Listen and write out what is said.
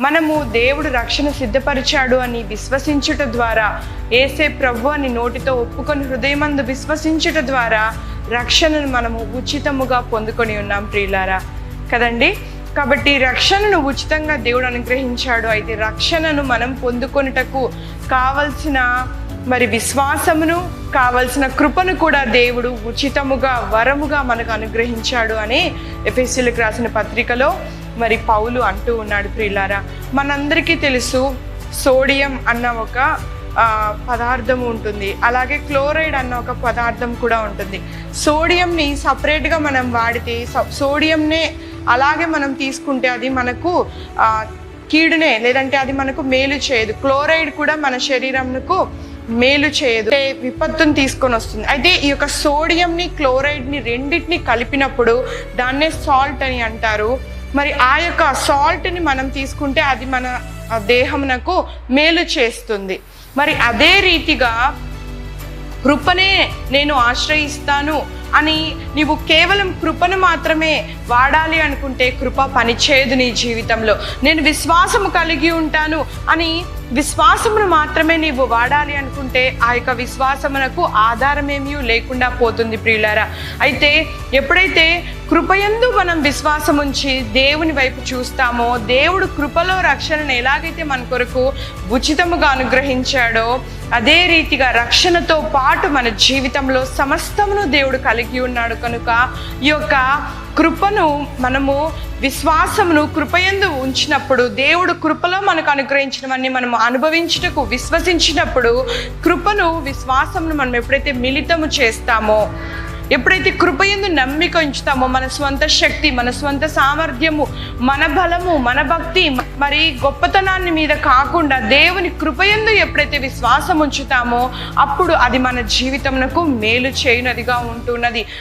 మనము దేవుడు రక్షణ సిద్ధపరిచాడు అని విశ్వసించుట ద్వారా, యేసే ప్రభు అని నోటితో ఒప్పుకొని హృదయమందు విశ్వసించుట ద్వారా రక్షణను మనము ఉచితముగా పొందుకొని ఉన్నాం ప్రియులారా కదండి. కాబట్టి రక్షణను ఉచితంగా దేవుడు అనుగ్రహించాడు. అయితే రక్షణను మనం పొందుకొనుటకు కావలసిన విశ్వాసమును, కావలసిన కృపను కూడా దేవుడు ఉచితముగా వరముగా మనకు అనుగ్రహించాడు అని ఎఫెసీయులకు రాసిన పత్రికలో పౌలు అంటూ ఉన్నాడు ప్రియులారా. మనందరికీ తెలుసు, సోడియం అన్న ఒక పదార్థం ఉంటుంది, అలాగే క్లోరైడ్ అన్న ఒక పదార్థం కూడా ఉంటుంది. సోడియంని సపరేట్గా మనం వాడితే, సోడియంనే అలాగే మనం తీసుకుంటే అది మనకు కీడునే, లేదంటే అది మనకు మేలు చేయదు. క్లోరైడ్ కూడా మన శరీరంకు మేలు చేయదు, విపత్తును తీసుకొని వస్తుంది. అయితే ఈ యొక్క సోడియంని, క్లోరైడ్ని రెండింటిని కలిపినప్పుడు దాన్నే సాల్ట్ అని అంటారు. ఆ యొక్క సాల్ట్ని మనం తీసుకుంటే అది మన దేహమునకు మేలు చేస్తుంది. అదే రీతిగా కృపనే నేను ఆశ్రయిస్తాను అని నీవు కేవలం కృపను మాత్రమే వాడాలి అనుకుంటే కృప పనిచేయదు నీ జీవితంలో. నేను విశ్వాసము కలిగి ఉంటాను అని విశ్వాసమును మాత్రమే నీవు వాడాలి అనుకుంటే ఆ యొక్క విశ్వాసమునకు ఆధారమేమీ లేకుండా పోతుంది ప్రియులారా. అయితే ఎప్పుడైతే కృపయందు మనం విశ్వాసం ఉంచి దేవుని వైపు చూస్తామో, దేవుడు కృపలో రక్షణను ఎలాగైతే మన కొరకు ఉచితముగా అనుగ్రహించాడో అదే రీతిగా రక్షణతో పాటు మన జీవితంలో సమస్తమును దేవుడు కలిగి ఉన్నాడు. కనుక ఈ యొక్క కృపను మనము విశ్వాసమును కృపయందు ఉంచినప్పుడు, దేవుడు కృపలో మనకు అనుగ్రహించినవన్నీ మనము అనుభవించుటకు విశ్వసించినప్పుడు, కృపను విశ్వాసమును మనం ఎప్పుడైతే మిళితము చేస్తామో, ఎప్పుడైతే కృపయందు నమ్మిక ఉంచుతామో, మన స్వంత శక్తి, మన స్వంత సామర్థ్యము, మన బలము, మన భక్తి గొప్పతనాన్ని మీద కాకుండా దేవుని కృపయందు ఎప్పుడైతే విశ్వాసం ఉంచుతామో అప్పుడు అది మన జీవితమునకు మేలు చేయునదిగా ఉంటున్నది.